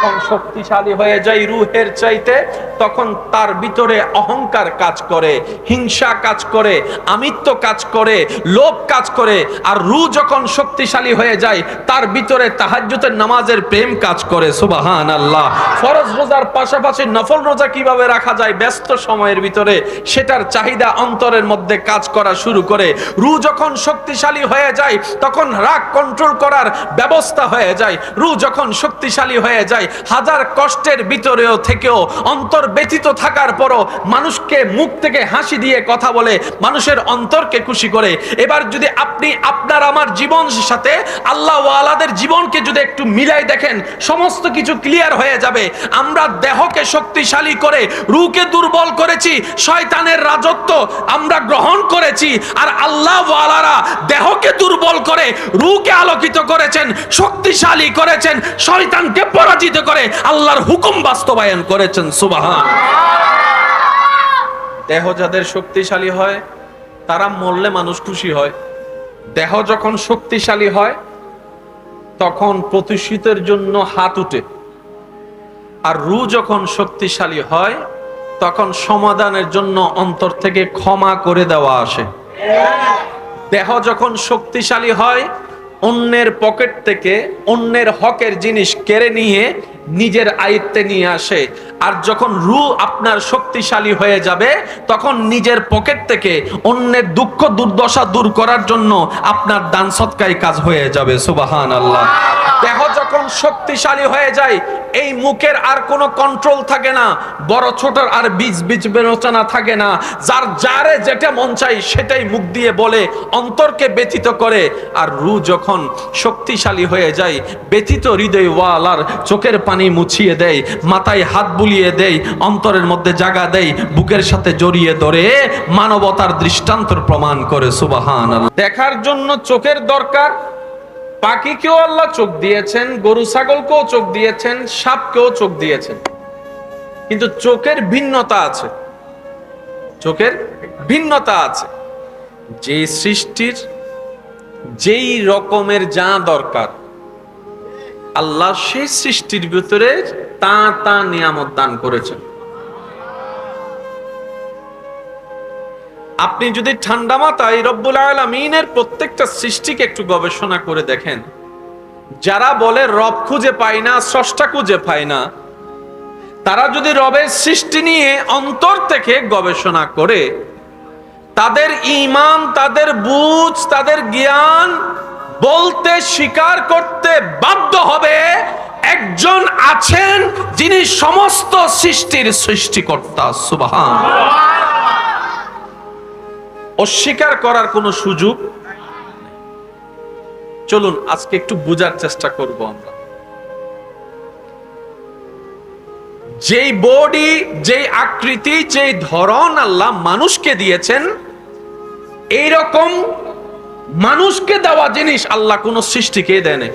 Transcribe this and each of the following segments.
যখন শক্তিশালী হয়ে যায় রূহের চাইতে, তখন তার ভিতরে অহংকার কাজ করে, হিংসা কাজ করে, আমিত্ব কাজ করে, লোভ কাজ করে। আর রূহ যখন শক্তিশালী হয়ে যায় তার ভিতরে তাহাজ্জুদের নামাজের প্রেম কাজ করে। সুবহানাল্লাহ। ফরজ রোজার পাশাপাশি নফল রোজা কিভাবে রাখা যায় ব্যস্ত সময়ের ভিতরে, সেটার চাহিদা অন্তরের মধ্যে কাজ করা শুরু করে। রূহ যখন শক্তিশালী হয়ে যায় তখন রাগ কন্ট্রোল করার ব্যবস্থা হয়ে যায়। রূহ যখন শক্তিশালী হয়ে যায়, হাজার কষ্টের ভিতরেও থেকেও অন্তর ব্যথিত থাকার পরও মানুষকে মুখ থেকে হাসি দিয়ে কথা বলে, মানুষের অন্তরকে খুশি করে। এবার যদি আপনি আপনার আমার জীবনের সাথে আল্লাহ ওয়ালাদের জীবনকে যদি একটু মিলাই দেখেন, সমস্ত কিছু ক্লিয়ার হয়ে যাবে। আমরা দেহকে শক্তিশালী করে রূহকে দুর্বল করেছি, শয়তানের রাজত্ব আমরা গ্রহণ করেছি। আর আল্লাহ ওয়ালারা দেহকে দুর্বল করে রূহকে আলোকিত করেছেন, শক্তিশালী করেছেন, শয়তানকে পরাজিত করে আল্লাহর হুকুম বাস্তবায়ন করেছেন। সুবহান। দেহ যাদের শক্তিশালী হয় তারা মরলে মানুষ খুশি হয়। দেহ যখন শক্তিশালী হয় তখন প্রতিশোধের জন্য হাত উঠে। আর রূহ যখন শক্তিশালী হয় তখন সমাধানের জন্য অন্তর থেকে ক্ষমা করে দেওয়া আসে। দেহ যখন শক্তিশালী হয় অন্যের পকেট থেকে অন্যের হকের জিনিস কেড়ে নিয়ে নিজের আয়ত্তে নিয়ে আসে। আর যখন রূহ আপনার শক্তিশালী হয়ে যাবে তখন নিজের পকেট থেকে অন্যের দুঃখ দুর্দশা দূর করার জন্য আপনার দান সৎকায় কাজ হয়ে যাবে। সুবহানাল্লাহ। দেহ যখন শক্তিশালী হয়ে যায় এই মুখের আর কোনো কন্ট্রোল থাকে না, বড় ছোটর আর বীজ বিবেচনা থাকে না। যারে যেটা মন চাই সেটাই মুখ দিয়ে বলে অন্তরকে ব্যথিত করে। আর রূহ যখন শক্তিশালী হয়ে যায় ব্যথিত হৃদয় ওয়ালার চোখের পানি মুছিয়ে দেয়, মাথায় হাত বুলিয়ে দেয়, অন্তরের মধ্যে জায়গা দেয়, বুকের সাথে জড়িয়ে ধরে মানবতার দৃষ্টান্তর প্রমাণ করে। সুবহানাল্লাহ। দেখার জন্য চোখের দরকার। পাখিকেও আল্লাহ চোখ দিয়েছেন, গরু ছাগলকেও চোখ দিয়েছেন, সাপকেও চোখ দিয়েছেন, কিন্তু চোখের ভিন্নতা আছে। চোখের ভিন্নতা আছে। যে সৃষ্টির যেই রকমের যা দরকার আল্লাহ সেই সৃষ্টির ভিতরে তা নিয়ামত দান করেছেন। আপনি যদি ঠান্ডা মাথায় রব্বুল আলামিনের প্রত্যেকটা সৃষ্টিকে একটু গবেষণা করে দেখেন, যারা বলে রব খুঁজে পায় না, স্রষ্টা খুঁজে পায় না, তারা যদি রবের সৃষ্টি নিয়ে অন্তর থেকে গবেষণা করে, তাদের ঈমান, তাদের বুঝ, তাদের জ্ঞান বলতে স্বীকার করতে বাধ্য হবে একজন আছেন যিনি সমস্ত সৃষ্টির সৃষ্টিকর্তা। সুবহানাল্লাহ। অস্বীকার করার কোনো সুযোগ। চলুন আজকে একটু বোঝার চেষ্টা করব আমরা। যেই বডি, যেই আকৃতি, যেই ধরন আল্লাহ মানুষকে দিয়েছেন, এইরকম মানুষকে দেওয়া জিনিস আল্লাহ কোন সৃষ্টিকে দেয়নি।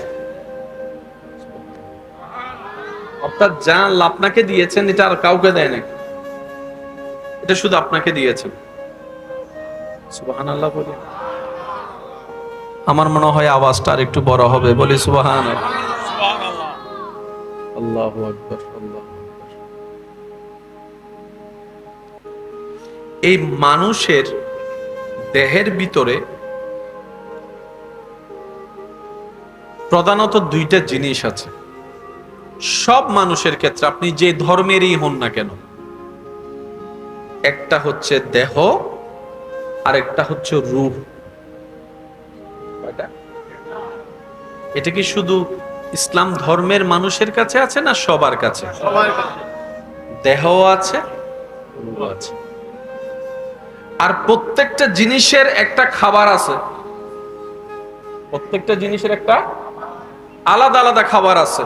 অর্থাৎ যা আল্লাহ আপনাকে দিয়েছেন এটা আর কাউকে দেয়নি, এটা শুধু আপনাকে দিয়েছেন। সুবহানাল্লাহ বলি। আমার মনে হয় আওয়াজটা আর একটু বড় হবে, বলি সুবহানাল্লাহ। আল্লাহু আকবার। এই মানুষের দেহের ভিতরে প্রধানত দুইটা জিনিস আছে। সব মানুষের ক্ষেত্রে আপনি যে ধর্মেরই হন না কেন, একটা হচ্ছে দেহ আর একটা হচ্ছে রূহ। এটা কি শুধু ইসলাম ধর্মের মানুষের কাছে আছে না সবার কাছে? সবার কাছে। দেহ আছে, রূহ আছে। আর প্রত্যেকটা জিনিসের একটা খাবার আছে, প্রত্যেকটা জিনিসের একটা আলাদা আলাদা খাবার আছে,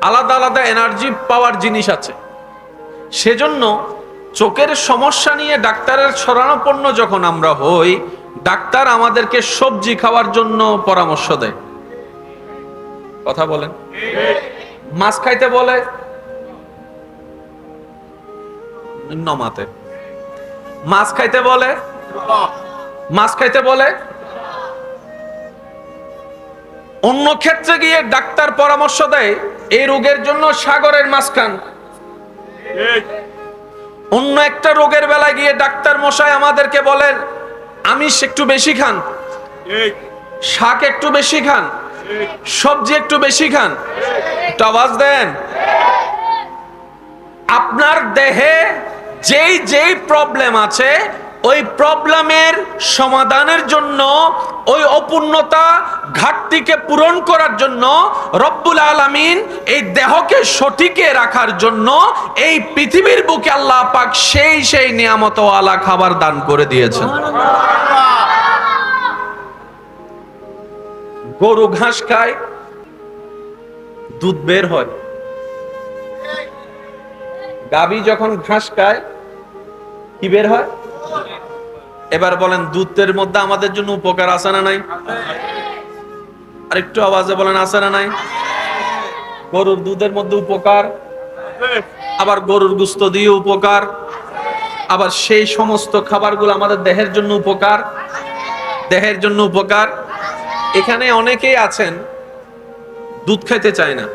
আলাদা আলাদা এনার্জি পাওয়ার জিনিস আছে। সেজন্য চোখের সমস্যা নিয়ে ডাক্তারের শরণাপন্ন যখন আমরা হই, ডাক্তার আমাদেরকে সবজি খাওয়ার জন্য পরামর্শ দেয়। কথা বলেন। মাছ খাইতে বলে, নমাতে। মাছ খাইতে বলে, মাছ খাইতে বলে, অন্য ক্ষেত্রে গিয়ে ডাক্তার পরামর্শ দেয় এই রোগের জন্য সাগরের মাছ খান। অন্য একটা রোগের বেলায় গিয়ে ডাক্তার মশাই আমাদেরকে বলেন আমিষ একটু বেশি খান, শাক একটু বেশি খান, সবজি একটু বেশি খান। একটু আওয়াজ দেন। আপনার দেহে যেই যেই প্রবলেম আছে ওই প্রবলেমের সমাধানের জন্য, ওই অপূর্ণতা ঘাটতিকে পূরণ করার জন্য রব্বুল আলামিন এই দেহকে সঠিকে রাখার জন্য এই পৃথিবীর বুকে আল্লাহ পাক সেই নিয়ামতওয়ালা খাবার দান করে দিয়েছেন। গরু ঘাস খায়, দুধ বের হয়। গাভী যখন ঘাস খায় কি বের হয়? এবার বলেন দুধের মধ্যে আমাদের জন্য উপকার আছে না নাই? আর একটু আওয়াজে বলেন আছে না নাই? গরুর দুধের মধ্যে উপকার, আবার গরুর গোশত দিয়ে উপকার, আবার সেই সমস্ত খাবারগুলো আমাদের দেহের জন্য উপকার, দেহের জন্য উপকার। এখানে অনেকেই আছেন দুধ খেতে চায় না।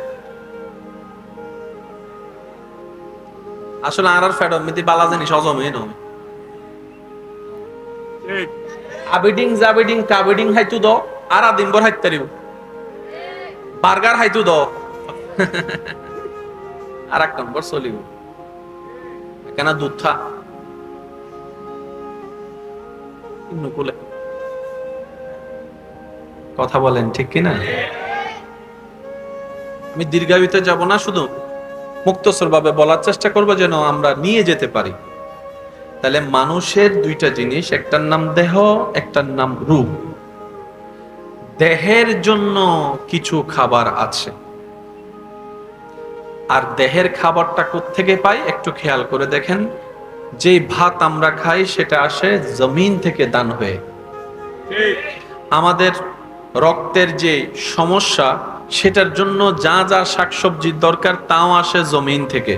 আসলে আর ফ্যাডম মিতি বালা জিনিস অজমে নয়। আবিডিং জাবিডিং কাবিডিং হাইতু দ আর দিন ভর হাইতে পারিব, বার্গার হাইতু দ আর এক নম্বর চলিব কেন দুধ থা নুকুলে। কথা বলেন ঠিক কিনা? আমি দীর্ঘায়িতে যাব না, শুধু মুক্তসর ভাবে বলার চেষ্টা করবো যেন আমরা নিয়ে যেতে পারি। তাহলে মানুষের দুইটা জিনিস, একটার নাম দেহ, একটার নাম রূপ। দেহের জন্য কিছু খাবার আছে, আর দেহের খাবারটা কোত্থেকে পাই একটু খেয়াল করে দেখেন। যে ভাত আমরা খাই সেটা আসে জমিন থেকে দান হয়ে। আমাদের রক্তের যে সমস্যা সেটার জন্য যা যা শাকসবজির দরকার তাও আসে জমিন থেকে।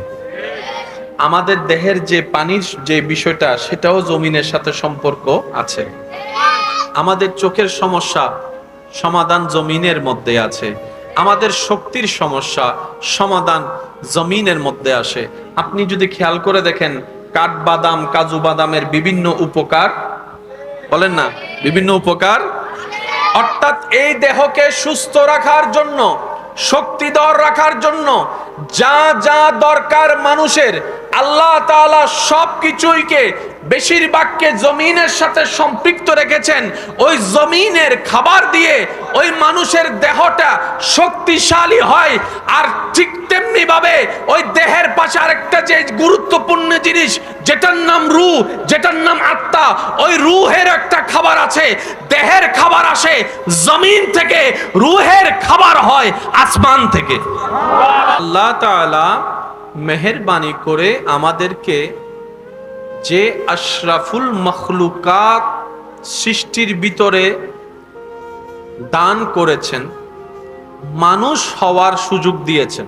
আমাদের দেহের যে পানির যে বিষয়টা সেটাও জমিনের সাথে সম্পর্ক আছে। আমাদের চোখের সমস্যা সমাধান জমিনের মধ্যে আছে। আমাদের শক্তির সমস্যা সমাধান জমিনের মধ্যে আসে। আপনি যদি খেয়াল করে দেখেন কাঠবাদাম, কাজু বাদামের বিভিন্ন উপকার, বলেন না বিভিন্ন উপকার, অর্থাৎ এই দেহকে সুস্থ রাখার জন্য, শক্তিধর রাখার জন্য যা যা দরকার মানুষের, আল্লাহ তাআলা সবকিছুইকে বেশিরভাগকে জমিনের সাথে সম্পৃক্ত রেখেছেন। ওই জমিনের খাবার দিয়ে ওই মানুষের দেহটা শক্তিশালী হয়। আর ঠিক তেমনি ভাবে ওই দেহের পাশে আরেকটা যে গুরুত্বপূর্ণ জিনিস যেটার নাম রূহ, যেটার নাম আত্মা, ওই রূহের একটা খাবার আছে। দেহের খাবার আসে জমিন থেকে, রূহের খাবার হয় আসমান থেকে। আল্লাহ তাআলা মেহেরবানি করে আমাদেরকে যে আশরাফুল মখলুকাত সৃষ্টির ভিতরে দান করেছেন, মানুষ হওয়ার সুযোগ দিয়েছেন।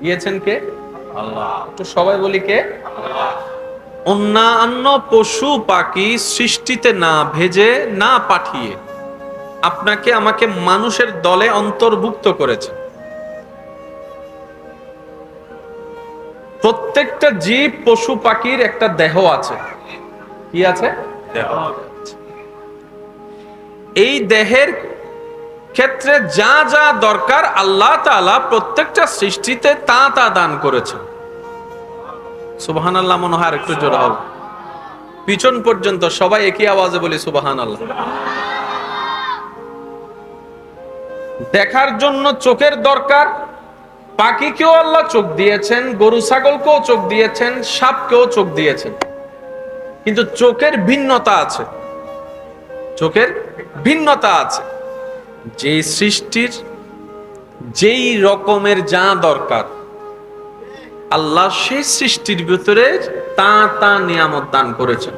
দিয়েছেন কে? আল্লাহ। তো সবাই বলি কে? আল্লাহ। অন্যান্য পশু পাখি সৃষ্টিতে না ভেজে না পাঠিয়ে আপনাকে আমাকে মানুষের দলে অন্তর্ভুক্ত করেছে। প্রত্যেকটা জীব পশু পাখির একটা দেহ আছে। কি আছে? দেহ। এই দেহের ক্ষেত্রে যা যা দরকার আল্লাহ তাআলা প্রত্যেকটা সৃষ্টিতে তা তা দান করেছেন। সুবহানাল্লাহ। মনে হয় একটু জোরে হবে, পিছন পর্যন্ত সবাই একই আওয়াজে বলি সুবহানাল্লাহ। দেখার জন্য চোখের দরকার, পাখিকেও আল্লাহ চোখ দিয়েছেন, গরু ছাগলকেও চোখ দিয়েছেন, সাপকেও চোখ দিয়েছেন। কিন্তু চোখের ভিন্নতা আছে, চোখের ভিন্নতা আছে। যে সৃষ্টির যেই রকমের যা দরকার আল্লাহ সেই সৃষ্টির ভিতরে তা তা নিয়ামত দান করেছেন।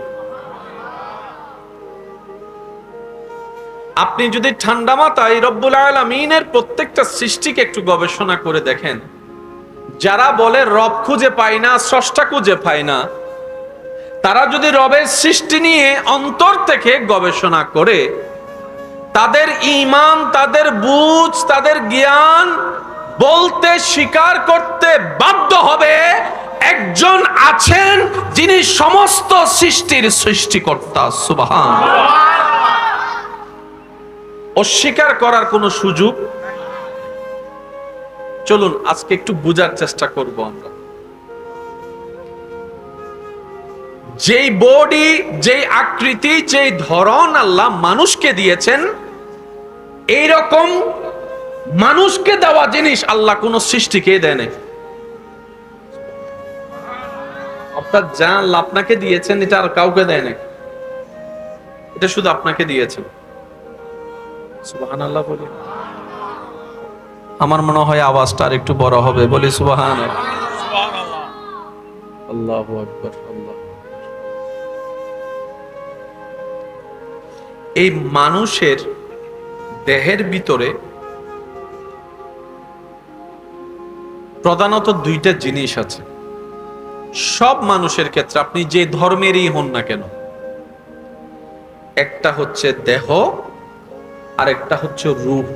আপনি যদি ঠান্ডা মাথায় রব্বুল আলামিনের প্রত্যেকটা সৃষ্টিকে একটু গবেষণা করে দেখেন, যারা বলে রব খুঁজে পায় না, স্রষ্টা খুঁজে পায় না, তারা যদি রবের সৃষ্টি নিয়ে অন্তর থেকে গবেষণা করে তাদের ঈমান, তাদের বুঝ, তাদের জ্ঞান বলতে, স্বীকার করতে বাধ্য হবে একজন আছেন যিনি সমস্ত সৃষ্টির সৃষ্টিকর্তা। সুবহানাল্লাহ। অস্বীকার করার কোনো সুযোগ। চলুন আজকে একটু বোঝার চেষ্টা করব আমরা। যেই বডি, যেই আকৃতি, যেই ধরন আল্লাহ মানুষকে দিয়েছেন, এইরকম মানুষকে দেওয়া জিনিস আল্লাহ কোন সৃষ্টিকে দেয় নাই। অর্থাৎ যা আল্লাহ আপনাকে দিয়েছেন এটা আর কাউকে দেয় নাই, এটা শুধু আপনাকে দিয়েছেন। সুবহানাল্লাহ বলি। আমার মনে হয় আওয়াজটা আর একটু বড় হবে, বলি সুবহানাল্লাহ। আল্লাহু আকবার। আল্লাহ। এই মানুষের দেহের ভিতরে প্রধানত দুইটা জিনিস আছে। সব মানুষের ক্ষেত্রে, আপনি যে ধর্মেরই হন না কেন, একটা হচ্ছে দেহ আর একটা হচ্ছে রূহ।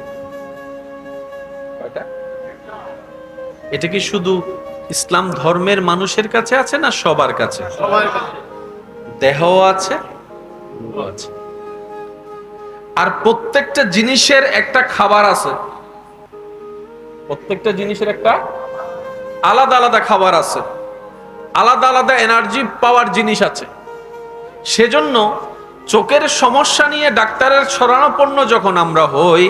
এটা কি শুধু ইসলাম ধর্মের মানুষের কাছে আছে না সবার কাছে? দেহ আছে, রূহ আছে। আর প্রত্যেকটা জিনিসের একটা খাবার আছে, প্রত্যেকটা জিনিসের একটা আলাদা আলাদা খাবার আছে, আলাদা আলাদা এনার্জি পাওয়ার জিনিস আছে। সেজন্য চোখের সমস্যা নিয়ে ডাক্তারের শরণাপন্ন যখন আমরা হই,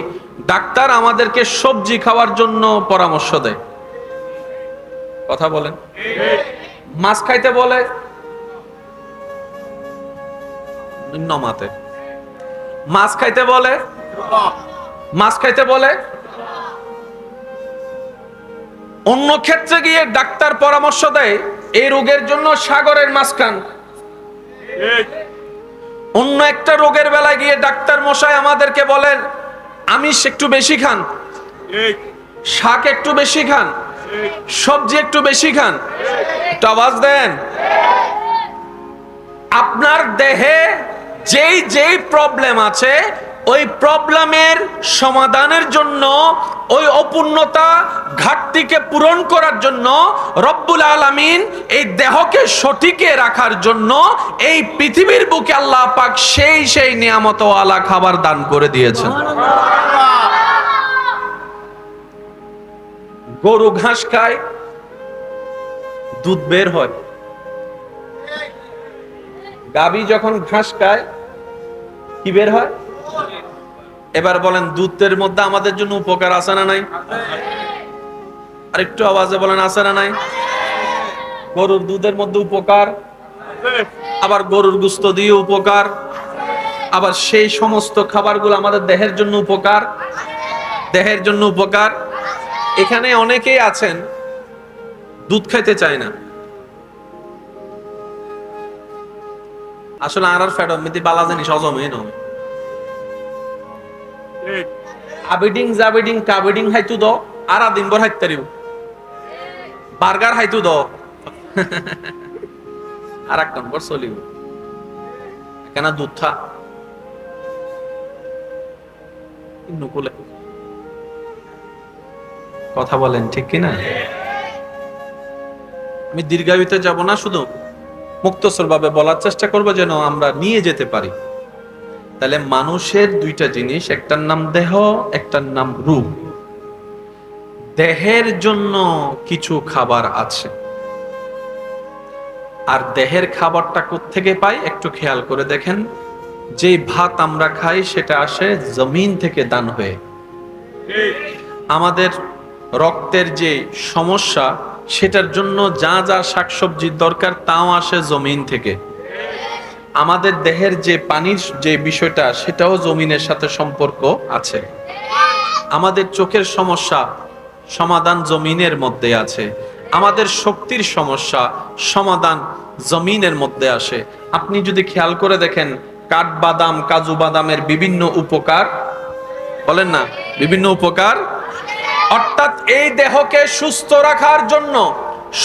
ডাক্তার আমাদেরকে সবজি খাওয়ার জন্য পরামর্শ দেয়। কথা বলেন। মাছ খাইতে বলে, নিম্নমাতে। মাছ খাইতে বলে, মাছ খাইতে বলে। অন্য ক্ষেত্রে গিয়ে ডাক্তার পরামর্শ দেয় এই রোগের জন্য সাগরের মাছ খান। অন্য একটা রোগের বেলায় গিয়ে ডাক্তার মশাই আমাদেরকে বলেন আমিষ একটু বেশি খান, শাক একটু বেশি খান, সবজি একটু বেশি খান। একটু আওয়াজ দেন। আপনার দেহে যেই যেই প্রবলেম আছে, ওই প্রবলেমের সমাধানের জন্য, ওই অপূর্ণতা ঘাটতিকে পূরণ করার জন্য রব্বুল আলামিন এই দেহকে সঠিকে রাখার জন্য এই পৃথিবীর বুকে আল্লাহ পাক সেই সেই নিয়ামতওয়ালা খাবার দান করে দিয়েছেন। গরু ঘাস খায়, দুধ বের হয়। গাভী যখন ঘাস খায় কি বের হয়? এবার বলেন দুধের মধ্যে আমাদের জন্য উপকার আছে না নাই? আর একটু আওয়াজে বলেন আছে না নাই? গরুর দুধের মধ্যে উপকার, আবার গরুর গোশত দিয়ে উপকার, আবার সেই সমস্ত খাবারগুলো আমাদের দেহের জন্য উপকার, দেহের জন্য উপকার। এখানে অনেকেই আছেন দুধ খাইতে চায় না। আসলে আর ফ্যাট মিতি বালা জিনিস অজমে নয়। আবিডিং জাবিডিং কাবিডিং হাইতু দ আর দিন ভর হাইতে পারিব, বার্গার হাইতু দ আর এক নম্বর চলিব কেন দুধ থা নুকুলে। কথা বলেন ঠিক কিনা? আমি দীর্ঘায়িতে যাব না, শুধু মুক্তসর ভাবে বলার চেষ্টা করবো যেন আমরা নিয়ে যেতে পারি। তাহলে মানুষের দুইটা জিনিস, একটার নাম দেহ, একটার নাম রূহ। দেহের জন্য কিছু খাবার আছে, আর দেহের খাবারটা কোত্থেকে পাই একটু খেয়াল করে দেখেন। যে ভাত আমরা খাই সেটা আসে জমিন থেকে দান হয়ে। আমাদের রক্তের যে সমস্যা, সেটার জন্য যা যা শাকসবজির দরকার তাও আসে জমিন থেকে। আমাদের দেহের যে পানির যে বিষয়টা, সেটাও জমিনের সাথে সম্পর্ক আছে। আমাদের চোখের সমস্যা সমাধান জমিনের মধ্যে আছে। আমাদের শক্তির সমস্যা সমাধান জমিনের মধ্যে আসে। আপনি যদি খেয়াল করে দেখেন, কাঠবাদাম, কাজু বাদামের বিভিন্ন উপকার, বলেন না বিভিন্ন উপকার, অর্থাৎ এই দেহকে সুস্থ রাখার জন্য,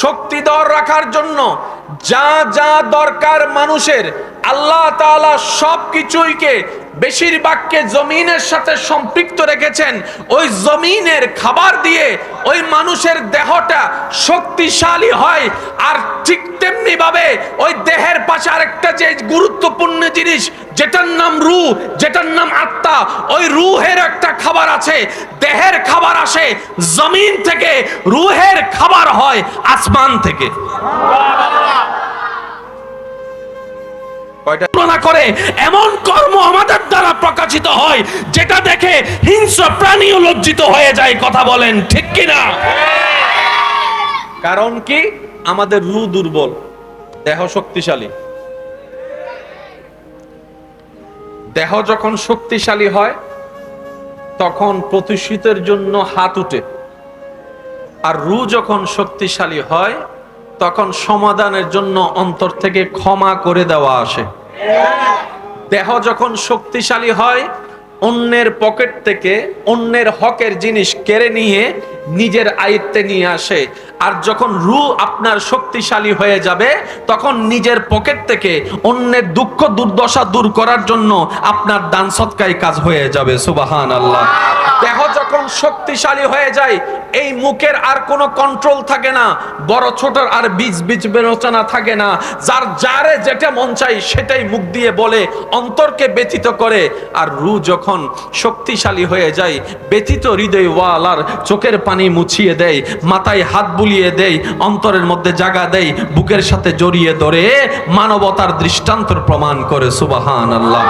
শক্তিধর রাখার জন্য যা যা দরকার মানুষের, আল্লাহ তাআলা সবকিছুইকে বেশিরভাগকে জমিনের সাথে সম্পৃক্ত রেখেছেন। ওই জমিনের খাবার দিয়ে ওই মানুষের দেহটা শক্তিশালী হয়। আর ঠিক তেমনি ভাবে ওই দেহের পাশে আরেকটা যে গুরুত্বপূর্ণ জিনিস, যেটার নাম রূহ, যেটার নাম আত্মা, ওই রূহের একটা খাবার আছে। দেহের খাবার আসে জমিন থেকে, রূহের খাবার হয় আসমান থেকে। করে এমন কর্ম আমাদের দ্বারা প্রকাশিত হয় যেটা দেখে হিংস্র প্রাণীও লজ্জিত হয়ে যায়। কথা বলেন ঠিক কিনা? কারণ কি? আমাদের রূহ দুর্বল, দেহ শক্তিশালী। দেহ যখন শক্তিশালী হয় তখন প্রতিশোধের জন্য হাত উঠে, আর রূহ যখন শক্তিশালী হয় তখন সমাধানের জন্য অন্তর থেকে ক্ষমা করে দেওয়া আসে। দেহ যখন শক্তিশালী হয় অন্যের পকেট থেকে অন্যের হকের জিনিস কেড়ে নিয়ে নিজের আয়ত্তে নিয়ে আসে। আর যখন রূহ আপনার শক্তিশালী হয়ে যাবে তখন নিজের পকেট থেকে অন্যের দুঃখ দুর্দশা দূর করার জন্য আপনার দান সৎকায় কাজ হয়ে যাবে। সুবহানাল্লাহ। দেহ যখন শক্তিশালী হয়ে যায় এই মুখের আর কোনো কন্ট্রোল থাকে না, বড় ছোটর আর বীজ বীজ বিবেচনা থাকে না। যার যারে যেটা মন চাই সেটাই মুখ দিয়ে বলে, অন্তরকে ব্যথিত করে। আর রূহ যখন শক্তিশালী হয়ে যায় ব্যথিত হৃদয় ওয়ালার চোখের পানি মুছিয়ে দেয়, মাথায় হাত বুলিয়ে দেয়, অন্তরের মধ্যে জায়গা দেয়, বুকের সাথে জড়িয়ে ধরে মানবতার দৃষ্টান্তর প্রমাণ করে। সুবহানাল্লাহ।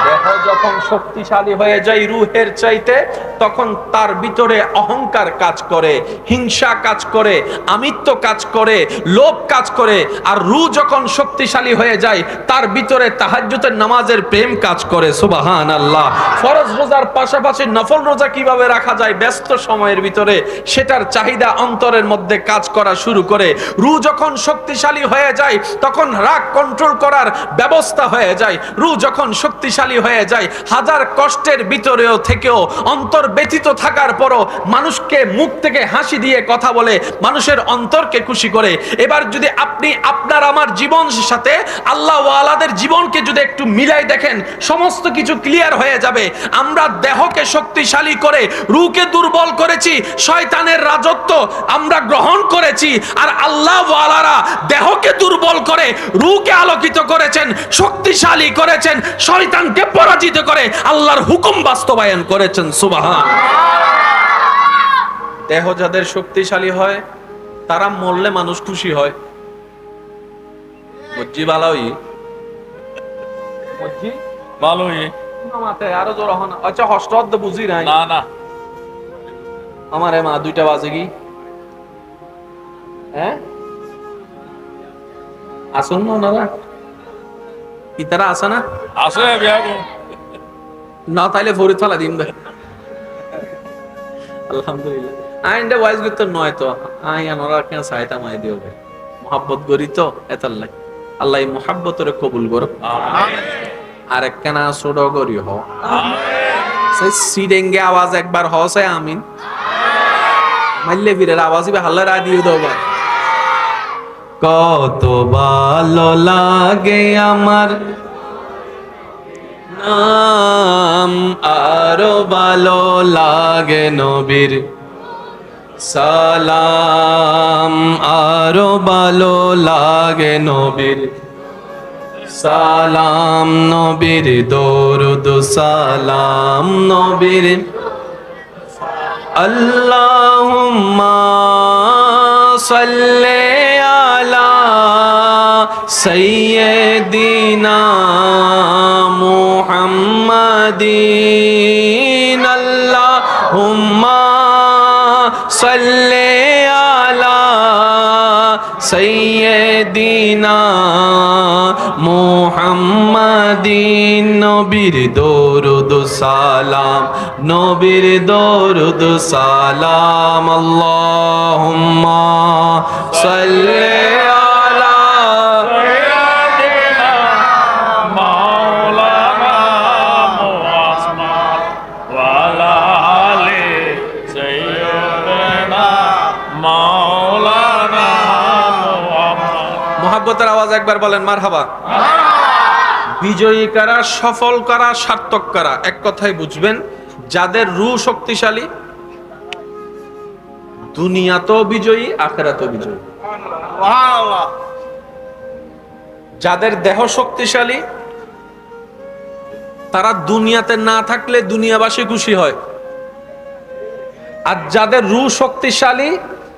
দেহ যখন শক্তিশালী হয়ে যায় রূহের চাইতে, তখন তার ভিতরে অহংকার কাজ করে, হিংসা কাজ করে, আমিত্ব কাজ করে, লোভ কাজ করে। আর রূহ যখন শক্তিশালী হয়ে যায় তার ভিতরে তাহাজ্জুদের নামাজের প্রেম কাজ করে। সুবহানাল্লাহ। ফরজ রোজার পাশাপাশি নফল রোজা কিভাবে রাখা যায় ব্যস্ত সময়ের ভিতরে, সেটার চাহিদা অন্তরের মধ্যে কাজ করা শুরু করে। রূহ যখন শক্তিশালী হয়ে যায় তখন রাগ কন্ট্রোল করার ব্যবস্থা হয়ে যায়। রূহ যখন শক্তিশালী হয়ে যায় হাজার কষ্টের ভিতরেও থেকেও অন্তর ব্যথিত থাকার পরও মানুষকে মুখ থেকে হাসি দিয়ে কথা বলে, মানুষের অন্তরকে খুশি করে। এবার যদি আপনি আপনার আমার জীবনের সাথে আল্লাহ ওয়ালাদের জীবনকে যদি একটু মিলাই দেখেন, সমস্ত কিছু ক্লিয়ার হয়ে যাবে। আমরা দেহকে শক্তিশালী করে রূহকে দুর্বল করেছি, শয়তানের রাজত্ব আমরা গ্রহণ করেছি। আর আল্লাহ ওয়ালারা দেহকে দুর্বল করে রূহকে আলোকিত করেছেন, শক্তিশালী করেছেন, শয়তানকে পরাজিত করে আল্লাহর হুকুম বাস্তবায়ন করেছেন। সুবহান। দেহ যাদের শক্তিশালী হয় তারা মরলে মানুষ খুশি হয়। মজ্জি ভালোই, মজ্জি ভালোই মাতে আরো জোর হন। আচ্ছা হস্ত বুঝি নাই না না আমারে মা 2টা বাজে কি? হ্যাঁ আসুন না ওনারা, ইতারা আসে না? আছে বিয়া না তাইলে ফরিদ ফালা দিন ভাই। আলহামদুলিল্লাহ। আইন্ডে ওয়াইজ করতে নয় তো আই আনোরা কেন সাইতা মাই দিও ভাই, মোহাব্বত করি তো এতাল্লাই। আল্লাহ এই মোহাব্বতরে কবুল করো। আমিন। আর একখানা ছোট করি হ সেই সিডেঙ্গে আওয়াজ একবার হসে আমিন মাইলে ফিরের আওয়াজই হাল্লা রা দিও দাও ভাই। কত ভালো লাগে আমার নাম, আরো ভালো লাগে নবীর সালাম, আরো ভালো লাগে নবীর সালাম, নবীর দরুদ সালাম, নবীর আল্লাহুম্মা সাল্লি আলা সাইয়্যিদিনা মুহাম্মাদিন, আল্লাহুম্মা সাল্লি আলা সাইয়্যিদিনা মুহাম্মাদিন, নবীর দরুদ সালাম, নবীর দরুদ সালাম, আল্লাহুম্মা সাল্লি আলা সাইয়্যিদিনা মাওলানা মুহাম্মদ ওয়া আলা আলি সাইয়্যিদিনা মাওলানা মুহাম্মদ। মহব্বতের আওয়াজ একবার বলেন মারহাবা। বিজয়ী কারা, সফল কারা, সার্থক কারা? এক কথায় বুঝবেন, যাদের রূহ শক্তিশালী, দুনিয়াতেও বিজয়ী, আখিরাতেও বিজয়ী। যাদের দেহ শক্তিশালী, তারা দুনিয়াতে না থাকলে দুনিয়াবাসী খুশি হয়। আর যাদের রূহ শক্তিশালী,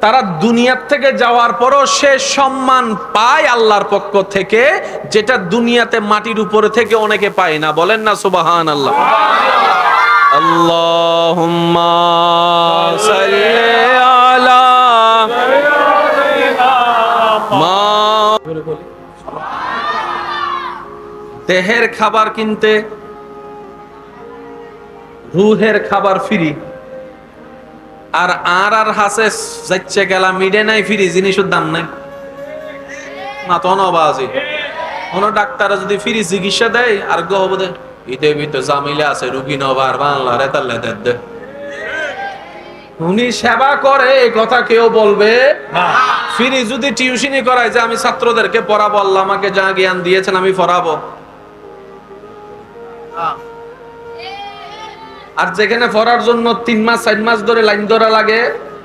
তারা দুনিয়ার থেকে যাওয়ার পরও সে সম্মান পায় আল্লাহর পক্ষ থেকে, যেটা দুনিয়াতে মাটির উপরে থেকে অনেকে পায় না। বলেন না সুবহানাল্লাহ। আল্লাহুম্মা সাল্লি আলা মা। দেহের খাবার কিনতে রুহের খাবার ফ্রি, আর হাসে যাচ্ছে গেলা মিডে নাই ফ্রি, জিনিসের দাম নাই না তো নবাজি। কোন ডাক্তার যদি ফ্রি চিকিৎসা দেয় আর গহবদে ইতে ভিতরে জামিলা আছে, রুগী নবার বাংলা রেতাল্লে দে। উনি সেবা করে এই কথা কেউ বলবে না। ফ্রি যদি টিউশনি করায় যে আমি ছাত্রদেরকে পড়াবো, আল্লাহ আমাকে যা জ্ঞান দিয়েছেন আমি পড়াবো, আর যেখানে পড়ার জন্য 3 মাস 4 মাস ধরে লাইন ধরা লাগে,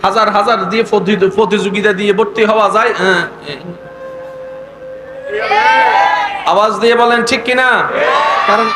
হাজার হাজার দিয়ে প্রতিযোগিতা দিয়ে ভর্তি হওয়া যায়, আওয়াজ দিয়ে বলেন ঠিক কিনা? কারণ